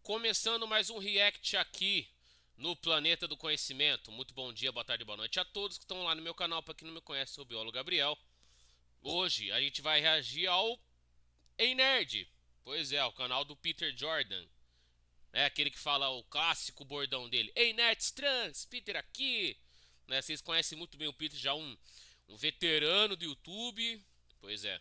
Começando mais um react aqui no Planeta do Conhecimento. Muito bom dia, boa tarde, boa noite a todos que estão lá no meu canal. Para quem não me conhece, sou o biólogo Gabriel. Hoje a gente vai reagir ao Ei Nerd. Pois é, o canal do Peter Jordan. É aquele que fala o clássico bordão dele. Ei Nerds Trans, Peter aqui. Né, vocês conhecem muito bem o Peter, já um veterano do YouTube. Pois é,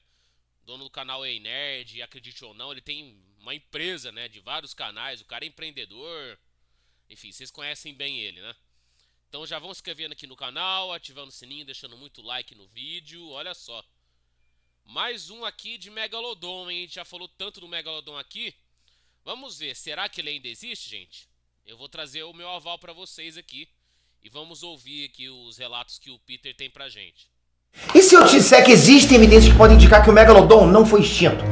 dono do canal Ei Nerd, acredite ou não, ele tem uma empresa, né, de vários canais, o cara é empreendedor, enfim, vocês conhecem bem ele, né? Então já vão se inscrevendo aqui no canal, ativando o sininho, deixando muito like no vídeo, olha só. Mais um aqui de Megalodon, hein? A gente já falou tanto do Megalodon aqui. Vamos ver, será que ele ainda existe, gente? Eu vou trazer o meu aval pra vocês aqui e vamos ouvir aqui os relatos que o Peter tem pra gente. E se eu te disser que existem evidências que podem indicar que o Megalodon não foi extinto?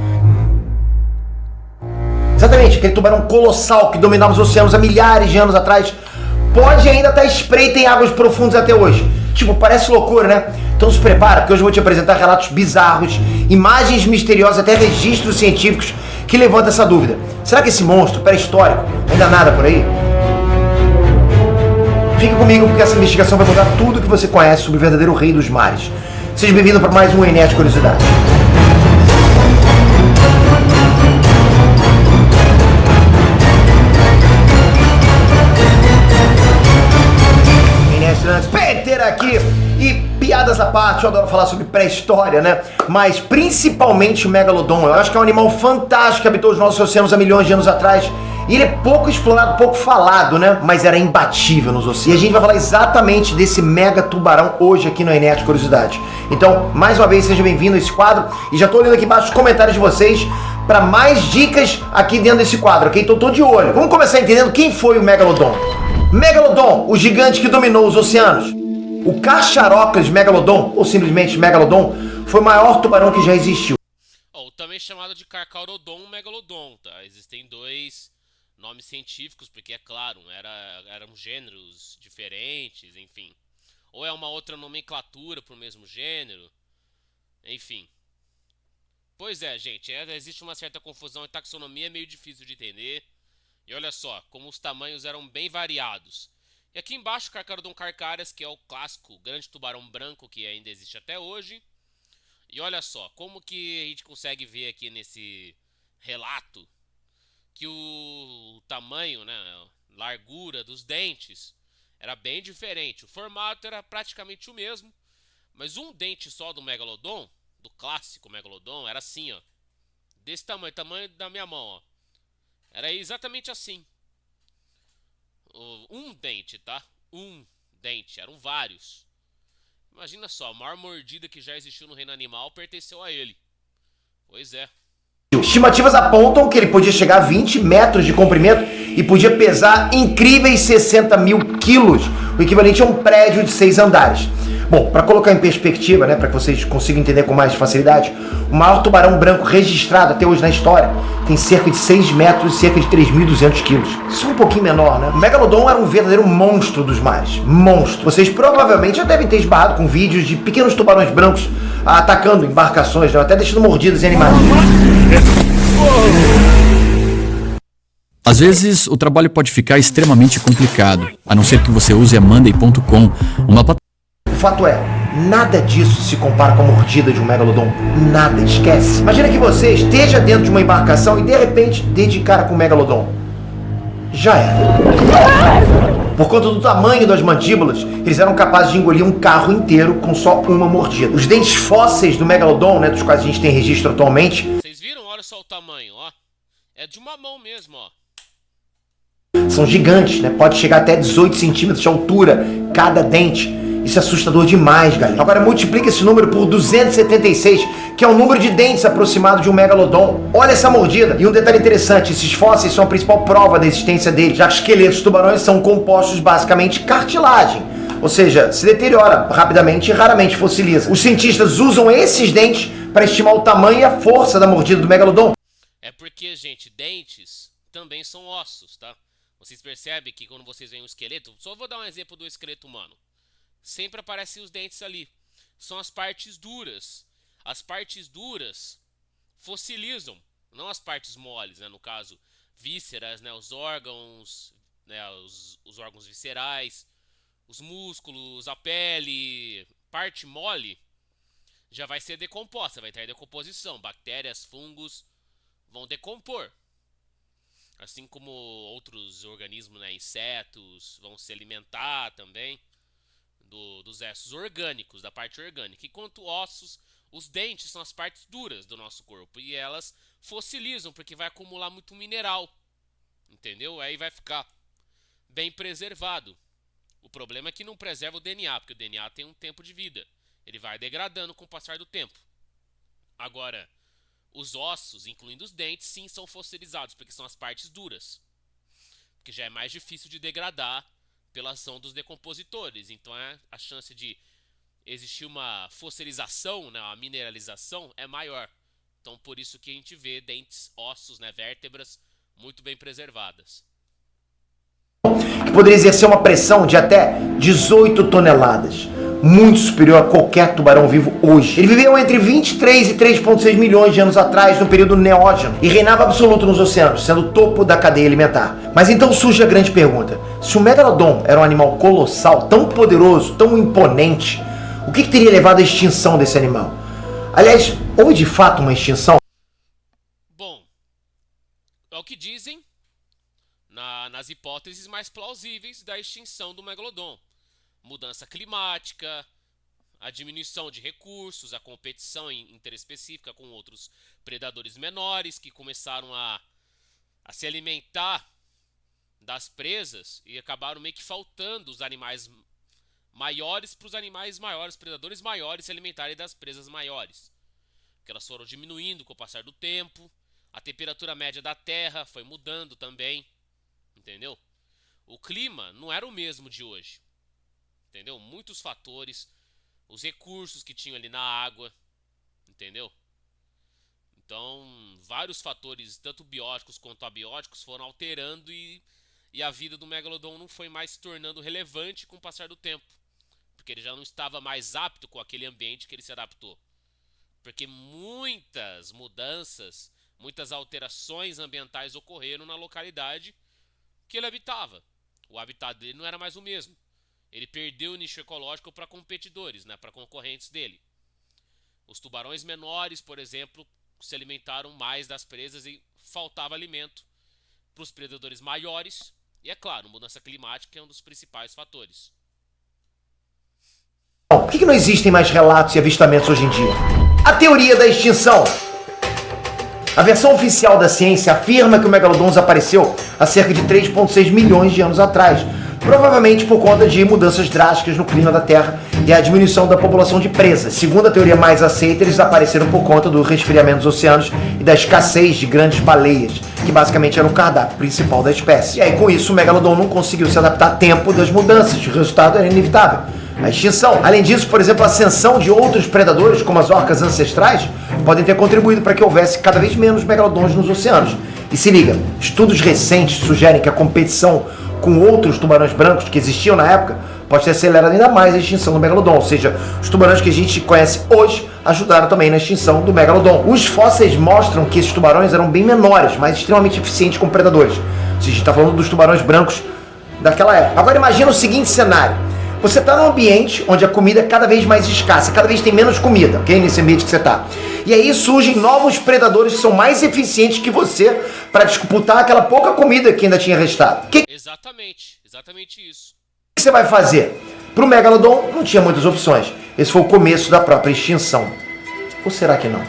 Exatamente, aquele tubarão colossal que dominava os oceanos há milhares de anos atrás pode ainda estar espreita em águas profundas até hoje. Tipo, parece loucura, né? Então se prepara, porque hoje eu vou te apresentar relatos bizarros, imagens misteriosas, até registros científicos que levantam essa dúvida. Será que esse monstro pré-histórico ainda nada por aí? Fique comigo porque essa investigação vai contar tudo o que você conhece sobre o verdadeiro rei dos mares. Seja bem-vindo para mais um Enet Curiosidade. Peter aqui! E piadas à parte, eu adoro falar sobre pré-história, né? Mas principalmente o Megalodon. Eu acho que é um animal fantástico que habitou os nossos oceanos há milhões de anos atrás. E ele é pouco explorado, pouco falado, né? Mas era imbatível nos oceanos. E a gente vai falar exatamente desse mega tubarão hoje aqui no Enet Curiosidade. Então, mais uma vez, seja bem-vindo a esse quadro. E já tô olhando aqui embaixo os comentários de vocês para mais dicas aqui dentro desse quadro, ok? Então tô de olho. Vamos começar entendendo quem foi o Megalodon. Megalodon, o gigante que dominou os oceanos. O Cacharocas Megalodon, ou simplesmente Megalodon, foi o maior tubarão que já existiu. Ou também chamado de Carcharodon Megalodon, tá? Existem dois nomes científicos, porque é claro, eram gêneros diferentes, enfim. Ou é uma outra nomenclatura para o mesmo gênero, enfim. Pois é, gente, existe uma certa confusão e taxonomia é meio difícil de entender. E olha só, como os tamanhos eram bem variados. E aqui embaixo, Carcharodon carchares, que é o clássico grande tubarão branco que ainda existe até hoje. E olha só, como que a gente consegue ver aqui nesse relato que o tamanho, né, largura dos dentes era bem diferente. O formato era praticamente o mesmo, mas um dente só do Megalodon, do clássico Megalodon, era assim, ó. Desse tamanho da minha mão, ó. Era exatamente assim. Um dente, tá? Um dente, eram vários. Imagina só, a maior mordida que já existiu no reino animal pertenceu a ele. Pois é. Estimativas apontam que ele podia chegar a 20 metros de comprimento e podia pesar incríveis 60 mil quilos, o equivalente a um prédio de 6 andares. Bom, para colocar em perspectiva, né, para que vocês consigam entender com mais facilidade, o maior tubarão branco registrado até hoje na história tem cerca de 6 metros e cerca de 3.200 quilos. Isso é um pouquinho menor, né? O Megalodon era um verdadeiro monstro dos mares. Monstro. Vocês provavelmente já devem ter esbarrado com vídeos de pequenos tubarões brancos atacando embarcações, né, até deixando mordidas em animais. Às vezes, o trabalho pode ficar extremamente complicado, a não ser que você use a Monday.com, uma plataforma. O fato é, nada disso se compara com a mordida de um Megalodon. Nada, esquece. Imagina que você esteja dentro de uma embarcação e de repente dê de cara com o Megalodon. Já era. Por conta do tamanho das mandíbulas, eles eram capazes de engolir um carro inteiro com só uma mordida. Os dentes fósseis do Megalodon, né, dos quais a gente tem registro atualmente, Vocês viram? Olha só o tamanho, ó. É de uma mão mesmo, ó. são gigantes, né? Pode chegar até 18 centímetros de altura cada dente. Isso é assustador demais, galera. Agora multiplica esse número por 276, que é o número de dentes aproximado de um Megalodon. Olha essa mordida. E um detalhe interessante, esses fósseis são a principal prova da existência dele, já que os esqueletos de tubarões são compostos basicamente de cartilagem. Ou seja, se deteriora rapidamente e raramente fossiliza. Os cientistas usam esses dentes para estimar o tamanho e a força da mordida do Megalodon. É porque, gente, dentes também são ossos, tá? Vocês percebem que quando vocês veem um esqueleto, só vou dar um exemplo do esqueleto humano. Sempre aparecem os dentes ali. São as partes duras. As partes duras fossilizam, não as partes moles, né? No caso, vísceras, né, os órgãos, né, os órgãos viscerais, os músculos, a pele, parte mole, já vai ser decomposta, vai ter decomposição. Bactérias, fungos vão decompor. Assim como outros organismos, né, insetos, vão se alimentar também dos restos orgânicos, da parte orgânica. Enquanto ossos, os dentes são as partes duras do nosso corpo. E elas fossilizam, porque vai acumular muito mineral. Entendeu? Aí vai ficar bem preservado. O problema é que não preserva o DNA, porque o DNA tem um tempo de vida. Ele vai degradando com o passar do tempo. Agora, os ossos, incluindo os dentes, sim, são fossilizados, porque são as partes duras. Porque já é mais difícil de degradar pela ação dos decompositores. Então a chance de existir uma fossilização, né, uma mineralização, é maior. Então por isso que a gente vê dentes, ossos, né, vértebras muito bem preservadas. Que poderia exercer uma pressão de até 18 toneladas, muito superior a qualquer tubarão vivo hoje. Ele viveu entre 23 e 3,6 milhões de anos atrás, no período neógeno, e reinava absoluto nos oceanos, sendo o topo da cadeia alimentar. Mas então surge a grande pergunta: se o Megalodon era um animal colossal, tão poderoso, tão imponente, o que teria levado à extinção desse animal? Aliás, houve de fato uma extinção? Bom, é o que dizem nas hipóteses mais plausíveis da extinção do Megalodon. Mudança climática, a diminuição de recursos, a competição interespecífica com outros predadores menores que começaram a se alimentar das presas e acabaram meio que faltando os animais maiores para os animais maiores, predadores maiores se alimentarem das presas maiores. Porque elas foram diminuindo com o passar do tempo, a temperatura média da Terra foi mudando também, entendeu? O clima não era o mesmo de hoje. Entendeu? Muitos fatores, os recursos que tinham ali na água, entendeu? Então, vários fatores, tanto bióticos quanto abióticos, foram alterando e a vida do Megalodon não foi mais se tornando relevante com o passar do tempo. Porque ele já não estava mais apto com aquele ambiente que ele se adaptou. Porque muitas mudanças, muitas alterações ambientais ocorreram na localidade que ele habitava. O habitat dele não era mais o mesmo. Ele perdeu o nicho ecológico para competidores, né, para concorrentes dele. Os tubarões menores, por exemplo, se alimentaram mais das presas e faltava alimento para os predadores maiores. E é claro, mudança climática é um dos principais fatores. Por que não existem mais relatos e avistamentos hoje em dia? A teoria da extinção. A versão oficial da ciência afirma que o Megalodon desapareceu há cerca de 3,6 milhões de anos atrás, provavelmente por conta de mudanças drásticas no clima da Terra e a diminuição da população de presas. Segundo a teoria mais aceita, eles desapareceram por conta do resfriamento dos oceanos e da escassez de grandes baleias, que basicamente era o cardápio principal da espécie. E aí, com isso, o Megalodon não conseguiu se adaptar a tempo das mudanças, o resultado era inevitável: a extinção. Além disso, por exemplo, a ascensão de outros predadores, como as orcas ancestrais, podem ter contribuído para que houvesse cada vez menos megalodons nos oceanos. E se liga, estudos recentes sugerem que a competição com outros tubarões brancos que existiam na época pode ter acelerado ainda mais a extinção do Megalodon, ou seja, os tubarões que a gente conhece hoje ajudaram também na extinção do Megalodon. Os fósseis mostram que esses tubarões eram bem menores, mas extremamente eficientes como predadores. A gente está falando dos tubarões brancos daquela época. Agora imagina o seguinte cenário: você está num ambiente onde a comida é cada vez mais escassa, cada vez tem menos comida, ok? Nesse ambiente que você está. E aí surgem novos predadores que são mais eficientes que você para disputar aquela pouca comida que ainda tinha restado. Exatamente isso. O que você vai fazer? Para o Megalodon não tinha muitas opções. Esse foi o começo da própria extinção. Ou será que não?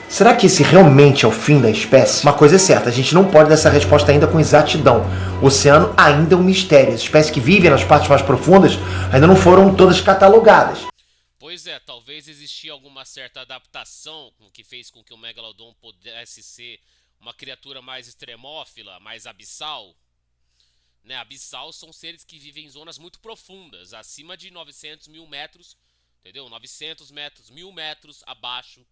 Será que esse realmente é o fim da espécie? Uma coisa é certa, a gente não pode dar essa resposta ainda com exatidão. O oceano ainda é um mistério. As espécies que vivem nas partes mais profundas ainda não foram todas catalogadas. Pois é, talvez existia alguma certa adaptação que fez com que o Megalodon pudesse ser uma criatura mais extremófila, mais abissal. Né, abissal são seres que vivem em zonas muito profundas, acima de 900 mil metros, entendeu? 900 metros, 1000 metros abaixo,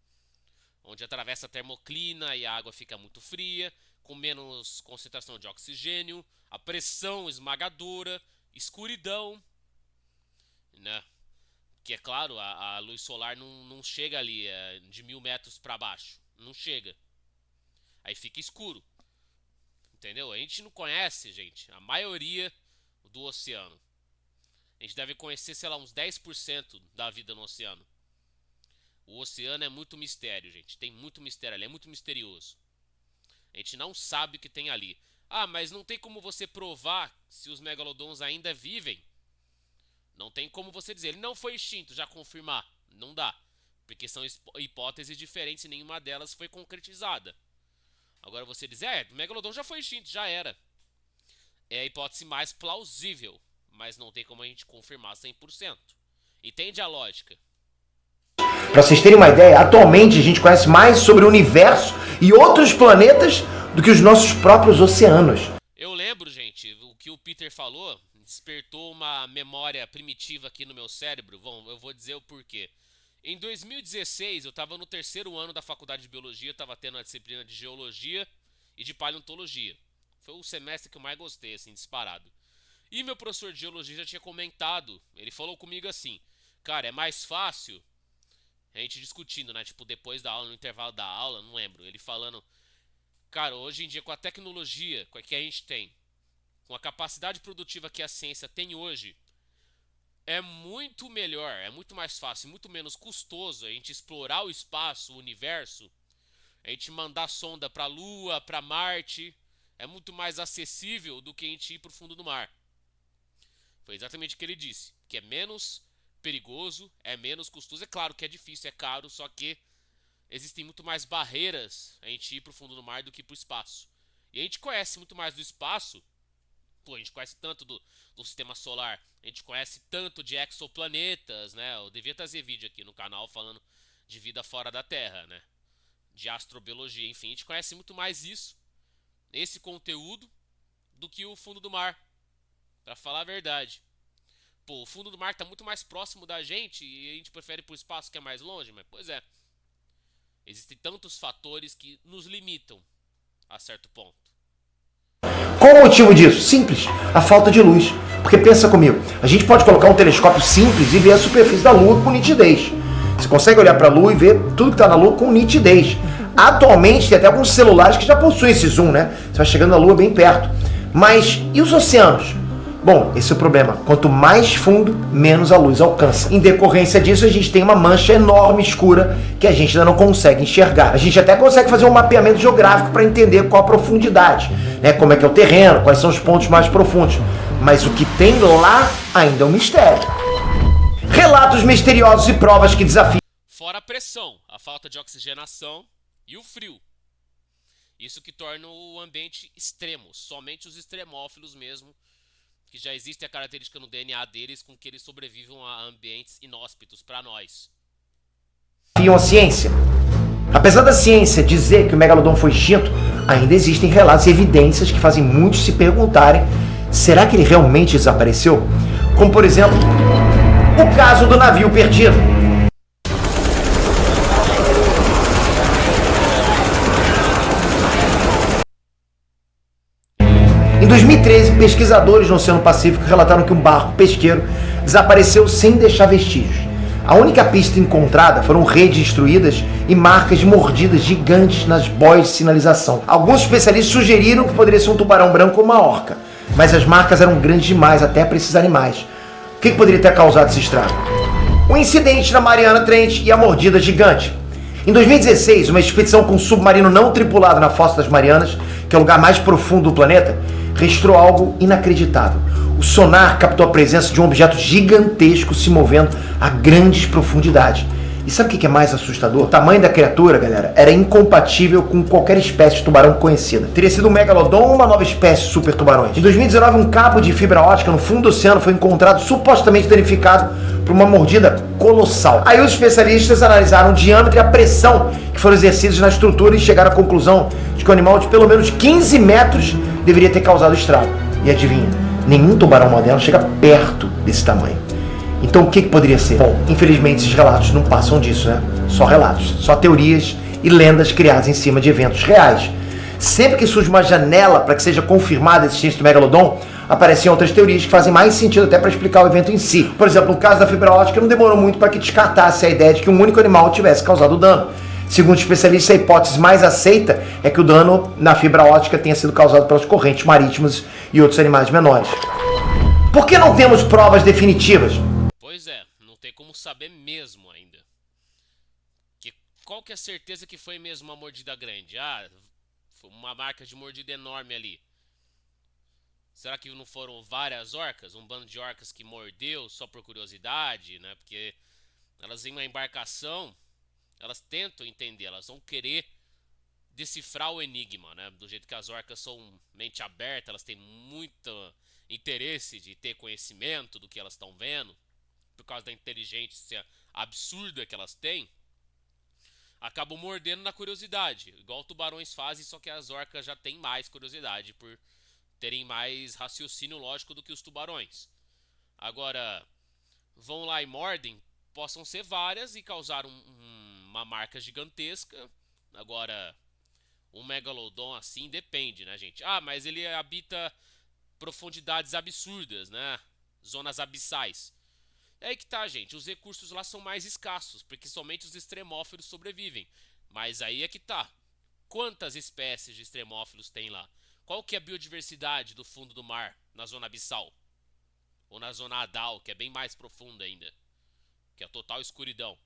onde atravessa a termoclina e a água fica muito fria, com menos concentração de oxigênio, a pressão esmagadora, escuridão, né? Que é claro, a luz solar não chega ali de 1000 metros para baixo, não chega. Aí fica escuro. Entendeu? A gente não conhece, gente, a maioria do oceano. A gente deve conhecer, sei lá, uns 10% da vida no oceano. O oceano é muito mistério, gente. Tem muito mistério ali, é muito misterioso. A gente não sabe o que tem ali. Ah, mas não tem como você provar se os megalodons ainda vivem. Não tem como você dizer, ele não foi extinto, já confirmar. Não dá. Porque são hipóteses diferentes e nenhuma delas foi concretizada. Agora você diz, o megalodon já foi extinto, já era. É a hipótese mais plausível. Mas não tem como a gente confirmar 100%. Entende a lógica? Para vocês terem uma ideia, atualmente a gente conhece mais sobre o universo e outros planetas do que os nossos próprios oceanos. Eu lembro, gente, o que o Peter falou despertou uma memória primitiva aqui no meu cérebro. Bom, eu vou dizer o porquê. Em 2016, eu estava no 3º ano da faculdade de biologia, estava tendo a disciplina de geologia e de paleontologia. Foi o semestre que eu mais gostei, assim, disparado. E meu professor de geologia já tinha comentado, ele falou comigo assim, cara, é mais fácil, a gente discutindo, né, tipo, depois da aula, no intervalo da aula, não lembro, ele falando, cara, hoje em dia, com a tecnologia que a gente tem, com a capacidade produtiva que a ciência tem hoje, é muito melhor, é muito mais fácil, muito menos custoso a gente explorar o espaço, o universo, a gente mandar sonda pra Lua, pra Marte, é muito mais acessível do que a gente ir pro fundo do mar. Foi exatamente o que ele disse, que é menos perigoso, é menos custoso. É claro que é difícil, é caro, só que existem muito mais barreiras a gente ir pro fundo do mar do que pro espaço. E a gente conhece muito mais do espaço, a gente conhece tanto do sistema solar, a gente conhece tanto de exoplanetas, né? Eu devia trazer vídeo aqui no canal falando de vida fora da Terra, né? De astrobiologia, enfim, a gente conhece muito mais isso, esse conteúdo, do que o fundo do mar. Pra falar a verdade. Pô, o fundo do mar tá muito mais próximo da gente e a gente prefere ir pro espaço que é mais longe, mas pois é. Existem tantos fatores que nos limitam a certo ponto. Qual o motivo disso? Simples, a falta de luz. Porque pensa comigo, a gente pode colocar um telescópio simples e ver a superfície da Lua com nitidez. Você consegue olhar para a Lua e ver tudo que está na Lua com nitidez. Atualmente tem até alguns celulares que já possuem esse zoom, né? Você vai chegando na Lua bem perto. Mas e os oceanos? Bom, esse é o problema. Quanto mais fundo, menos a luz alcança. Em decorrência disso, a gente tem uma mancha enorme, escura, que a gente ainda não consegue enxergar. A gente até consegue fazer um mapeamento geográfico para entender qual a profundidade, né? Como é que é o terreno, quais são os pontos mais profundos. Mas o que tem lá ainda é um mistério. Relatos misteriosos e provas que desafiam. Fora a pressão, a falta de oxigenação e o frio. Isso que torna o ambiente extremo. Somente os extremófilos mesmo, que já existe a característica no DNA deles com que eles sobrevivam a ambientes inóspitos para nós. A ciência. Apesar da ciência dizer que o megalodon foi extinto, ainda existem relatos e evidências que fazem muitos se perguntarem: será que ele realmente desapareceu? Como, por exemplo, o caso do navio perdido. Em 2013, pesquisadores no Oceano Pacífico relataram que um barco pesqueiro desapareceu sem deixar vestígios. A única pista encontrada foram redes destruídas e marcas de mordidas gigantes nas boias de sinalização. Alguns especialistas sugeriram que poderia ser um tubarão branco ou uma orca, mas as marcas eram grandes demais até para esses animais. O que poderia ter causado esse estrago? Um incidente na Mariana Trench e a mordida gigante. Em 2016, uma expedição com um submarino não tripulado na Fossa das Marianas, que é o lugar mais profundo do planeta, registrou algo inacreditável. O sonar captou a presença de um objeto gigantesco se movendo a grandes profundidades. E sabe o que é mais assustador? O tamanho da criatura, galera, era incompatível com qualquer espécie de tubarão conhecida. Teria sido um megalodon ou uma nova espécie de super tubarões. Em 2019, um cabo de fibra ótica no fundo do oceano foi encontrado supostamente danificado por uma mordida colossal. Aí os especialistas analisaram o diâmetro e a pressão que foram exercidos na estrutura e chegaram à conclusão de que um animal de pelo menos 15 metros deveria ter causado estrago. E adivinha? Nenhum tubarão moderno chega perto desse tamanho. Então o que poderia ser? Bom, infelizmente esses relatos não passam disso, né? Só relatos, só teorias e lendas criadas em cima de eventos reais. Sempre que surge uma janela para que seja confirmada a existência do megalodon, aparecem outras teorias que fazem mais sentido até para explicar o evento em si. Por exemplo, no caso da fibra ótica, não demorou muito para que descartasse a ideia de que um único animal tivesse causado o dano. Segundo especialistas, a hipótese mais aceita é que o dano na fibra óptica tenha sido causado pelas correntes marítimas e outros animais menores. Por que não temos provas definitivas? Pois é, não tem como saber mesmo ainda. Qual que é a certeza que foi mesmo uma mordida grande? Ah, foi uma marca de mordida enorme ali. Será que não foram várias orcas? Um bando de orcas que mordeu só por curiosidade, né? Porque elas em uma embarcação, elas tentam entender, elas vão querer decifrar o enigma, né? Do jeito que as orcas são mente aberta, elas têm muito interesse de ter conhecimento do que elas estão vendo, por causa da inteligência absurda que elas têm, acabam mordendo na curiosidade, igual tubarões fazem, só que as orcas já têm mais curiosidade por terem mais raciocínio lógico do que os tubarões. Agora, vão lá e mordem, possam ser várias e causar uma marca gigantesca. Agora, um megalodon assim depende, né, gente? Ah, mas ele habita profundidades absurdas, né? Zonas abissais. É aí que tá, gente. Os recursos lá são mais escassos, porque somente os extremófilos sobrevivem. Mas aí é que tá. Quantas espécies de extremófilos tem lá? Qual que é a biodiversidade do fundo do mar, na zona abissal? Ou na zona adal, que é bem mais profunda ainda, que é a total escuridão?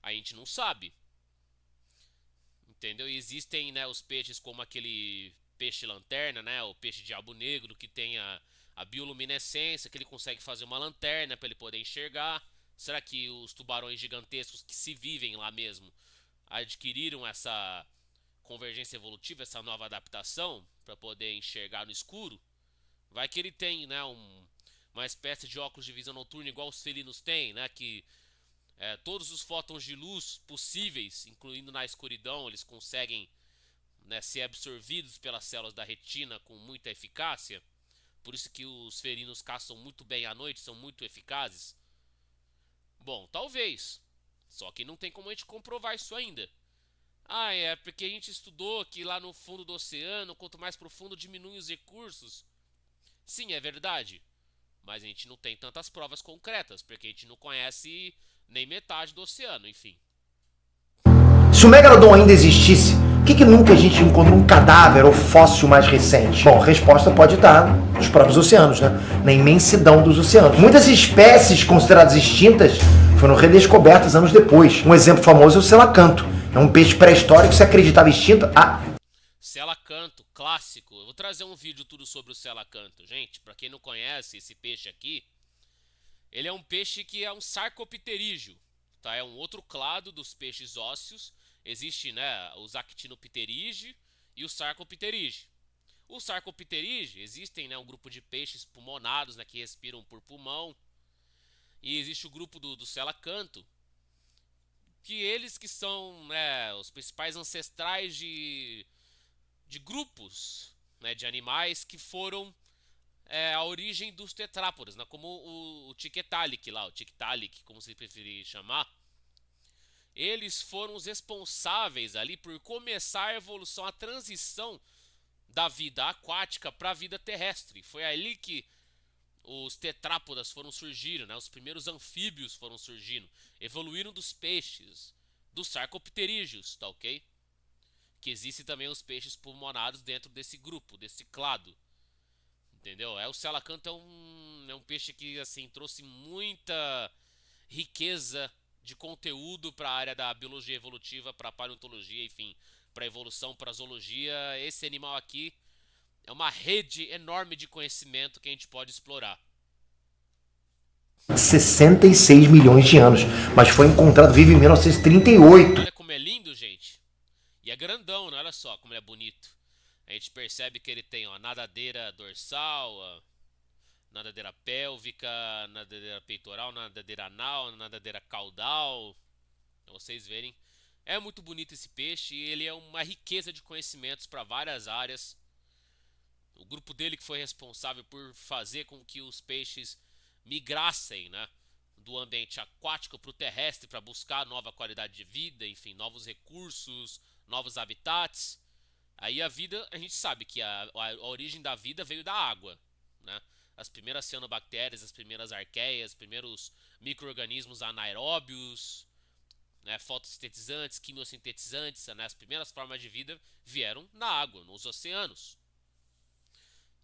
A gente não sabe. Entendeu? E existem, né, os peixes como aquele peixe lanterna, né? O peixe diabo negro, que tem a bioluminescência, que ele consegue fazer uma lanterna para ele poder enxergar. Será que os tubarões gigantescos que se vivem lá mesmo adquiriram essa convergência evolutiva, essa nova adaptação para poder enxergar no escuro? Vai que ele tem, né, uma espécie de óculos de visão noturna igual os felinos têm, né, que todos os fótons de luz possíveis, incluindo na escuridão, eles conseguem, né, ser absorvidos pelas células da retina com muita eficácia. Por isso que os felinos caçam muito bem à noite, são muito eficazes. Bom, talvez. Só que não tem como a gente comprovar isso ainda. Ah, é porque a gente estudou que lá no fundo do oceano, quanto mais profundo, diminui os recursos. Sim, é verdade. Mas a gente não tem tantas provas concretas, porque a gente não conhece nem metade do oceano, enfim. Se o Megalodon ainda existisse, por que nunca a gente encontrou um cadáver ou fóssil mais recente? Bom, a resposta pode estar nos próprios oceanos, né? Na imensidão dos oceanos. Muitas espécies consideradas extintas foram redescobertas anos depois. Um exemplo famoso é o selacanto. É um peixe pré-histórico que se acreditava extinto há... Selacanto, clássico. Eu vou trazer um vídeo tudo sobre o selacanto. Gente, pra quem não conhece esse peixe aqui, ele é um peixe que é um sarcopterígio, tá? É um outro clado dos peixes ósseos. Existe, né, os actinopterígio e o sarcopterígio. O sarcopterígio, existem, né, um grupo de peixes pulmonados, né, que respiram por pulmão. E existe o grupo do selacanto, que eles que são, né, os principais ancestrais de grupos, né, de animais que foram a origem dos tetrápodes, né, como o Tiktaalik lá, o Tiktaalik, como se preferir chamar. Eles foram os responsáveis ali por começar a evolução, a transição da vida aquática para a vida terrestre. Foi ali que os tetrápodas foram surgindo, né? Os primeiros anfíbios foram surgindo, evoluíram dos peixes, dos sarcopterígios, tá ok? Que existem também os peixes pulmonados dentro desse grupo, desse clado. Entendeu? O selacanto é um peixe que, assim, trouxe muita riqueza de conteúdo para a área da biologia evolutiva, para a paleontologia, enfim, para a evolução, para a zoologia. Esse animal aqui é uma rede enorme de conhecimento que a gente pode explorar. 66 milhões de anos, mas foi encontrado vivo em 1938. Olha como é lindo, gente. E é grandão, né? Olha só como ele é bonito. A gente percebe que ele tem a nadadeira dorsal, a nadadeira pélvica, nadadeira peitoral, nadadeira anal, nadadeira caudal. Pra vocês verem. É muito bonito esse peixe e ele é uma riqueza de conhecimentos para várias áreas. O grupo dele que foi responsável por fazer com que os peixes migrassem, né, do ambiente aquático para o terrestre para buscar nova qualidade de vida, enfim, novos recursos, novos habitats. Aí a vida, a gente sabe que a origem da vida veio da água, né? As primeiras cianobactérias, as primeiras arqueias, os primeiros micro-organismos anaeróbios, né, fotossintetizantes, quimiosintetizantes, né, as primeiras formas de vida vieram na água, nos oceanos.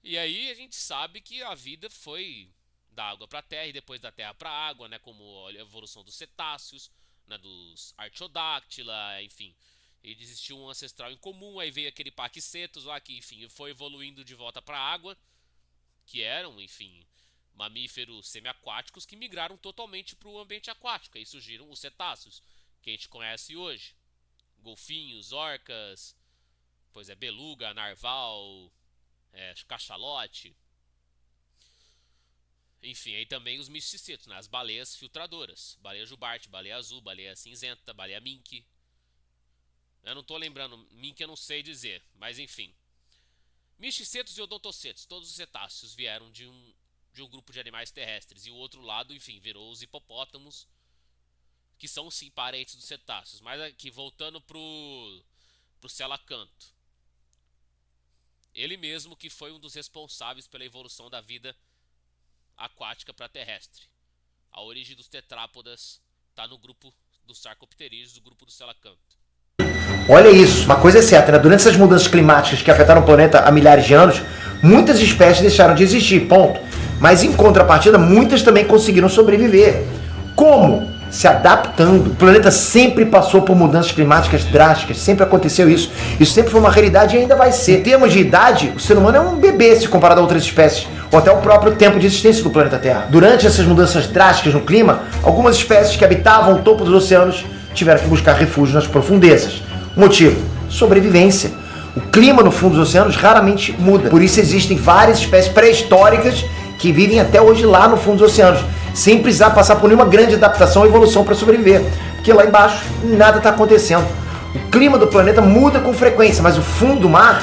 E aí a gente sabe que a vida foi da água para a terra e depois da terra para a água, né, como a evolução dos cetáceos, né, dos Artiodactyla, enfim. E existiu um ancestral em comum, aí veio aquele Paquicetus lá que, enfim, foi evoluindo de volta para a água, que eram, enfim, mamíferos semiaquáticos que migraram totalmente para o ambiente aquático. Aí surgiram os cetáceos, que a gente conhece hoje. Golfinhos, orcas, pois é, beluga, narval, cachalote. Enfim, aí também os misticetos, né? As baleias filtradoras. Baleia jubarte, baleia azul, baleia cinzenta, baleia mink. Eu não tô lembrando, mink eu não sei dizer, mas enfim. Misticetos e odontocetos, todos os cetáceos vieram de um grupo de animais terrestres. E o outro lado, enfim, virou os hipopótamos, que são sim parentes dos cetáceos. Mas aqui, voltando pro Coelacanto. Ele mesmo que foi um dos responsáveis pela evolução da vida aquática para terrestre. A origem dos tetrápodas está no grupo dos sarcopterídeos, do grupo do Coelacanto. Olha isso, uma coisa é certa, né? Durante essas mudanças climáticas que afetaram o planeta há milhares de anos, muitas espécies deixaram de existir, ponto. Mas em contrapartida, muitas também conseguiram sobreviver. Como? Se adaptando. O planeta sempre passou por mudanças climáticas drásticas, sempre aconteceu isso. Isso sempre foi uma realidade e ainda vai ser. Em termos de idade, o ser humano é um bebê se comparado a outras espécies, ou até o próprio tempo de existência do planeta Terra. Durante essas mudanças drásticas no clima, algumas espécies que habitavam o topo dos oceanos tiveram que buscar refúgio nas profundezas. Motivo? Sobrevivência. O clima no fundo dos oceanos raramente muda. Por isso existem várias espécies pré-históricas que vivem até hoje lá no fundo dos oceanos, sem precisar passar por nenhuma grande adaptação ou evolução para sobreviver. Porque lá embaixo nada está acontecendo. O clima do planeta muda com frequência, mas o fundo do mar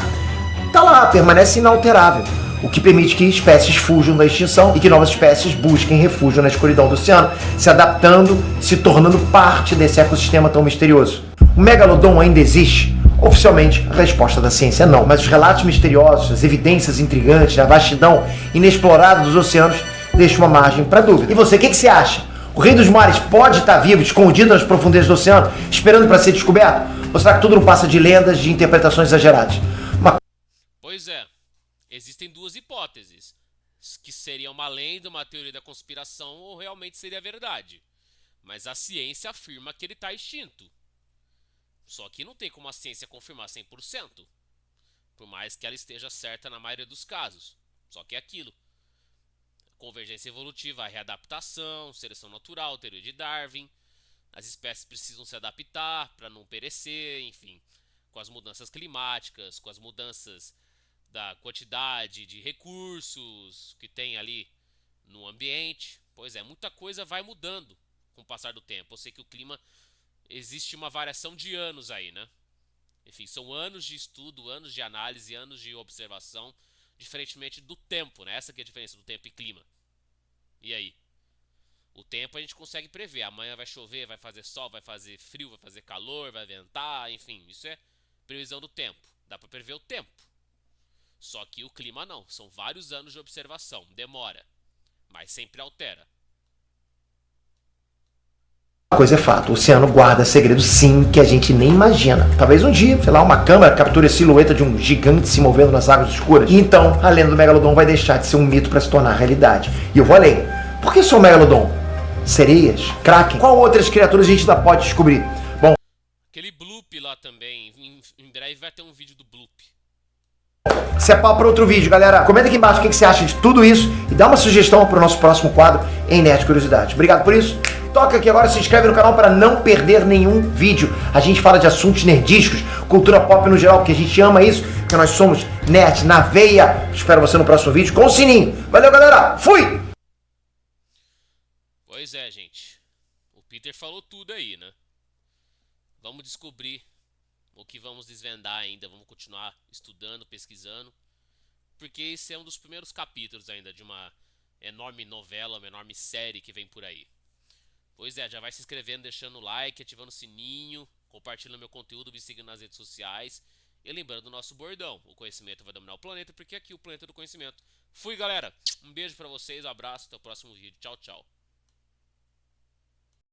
está lá, permanece inalterável. O que permite que espécies fujam da extinção e que novas espécies busquem refúgio na escuridão do oceano, se adaptando, se tornando parte desse ecossistema tão misterioso. O megalodon ainda existe? Oficialmente, a resposta da ciência é não. Mas os relatos misteriosos, as evidências intrigantes, a vastidão inexplorada dos oceanos deixam uma margem para dúvida. E você, o que você acha? O rei dos mares pode estar vivo, escondido nas profundezas do oceano, esperando para ser descoberto? Ou será que tudo não passa de lendas, de interpretações exageradas? Pois é, existem duas hipóteses, que seria uma lenda, uma teoria da conspiração ou realmente seria verdade. Mas a ciência afirma que ele está extinto. Só que não tem como a ciência confirmar 100%, por mais que ela esteja certa na maioria dos casos. Só que é aquilo. Convergência evolutiva, a readaptação, seleção natural, teoria de Darwin. As espécies precisam se adaptar para não perecer, enfim. Com as mudanças climáticas, com as mudanças da quantidade de recursos que tem ali no ambiente. Pois é, muita coisa vai mudando com o passar do tempo. Eu sei que o clima, existe uma variação de anos aí, né? Enfim, são anos de estudo, anos de análise, anos de observação, diferentemente do tempo, né? Essa que é a diferença do tempo e clima. E aí? O tempo a gente consegue prever. Amanhã vai chover, vai fazer sol, vai fazer frio, vai fazer calor, vai ventar, enfim. Isso é previsão do tempo. Dá para prever o tempo. Só que o clima não. São vários anos de observação. Demora. Mas sempre altera. Uma coisa é fato, o oceano guarda segredos sim que a gente nem imagina. Talvez um dia, sei lá, uma câmera capture a silhueta de um gigante se movendo nas águas escuras. E então, a lenda do Megalodon vai deixar de ser um mito para se tornar realidade. E eu vou além. Por que só o Megalodon? Sereias? Kraken? Qual outras criaturas a gente ainda pode descobrir? Bom, aquele bloop lá também. Em breve vai ter um vídeo do bloop. isso é pau para outro vídeo, galera. Comenta aqui embaixo o que você acha de tudo isso e dá uma sugestão para o nosso próximo quadro em Nerd Curiosidade. Obrigado por isso. Toca aqui agora, se inscreve no canal para não perder nenhum vídeo. A gente fala de assuntos nerdísticos, cultura pop no geral, porque a gente ama isso, porque nós somos nerd na veia. Espero você no próximo vídeo com o sininho. Valeu, galera. Fui! Pois é, gente. O Peter falou tudo aí, né? Vamos descobrir o que vamos desvendar ainda. Vamos continuar estudando, pesquisando. Porque esse é um dos primeiros capítulos ainda de uma enorme novela, uma enorme série que vem por aí. Pois é, já vai se inscrevendo, deixando o like, ativando o sininho, compartilhando meu conteúdo, me seguindo nas redes sociais. E lembrando do nosso bordão, o conhecimento vai dominar o planeta, porque aqui é o planeta do conhecimento. Fui, galera! Um beijo pra vocês, um abraço, até o próximo vídeo. Tchau, tchau.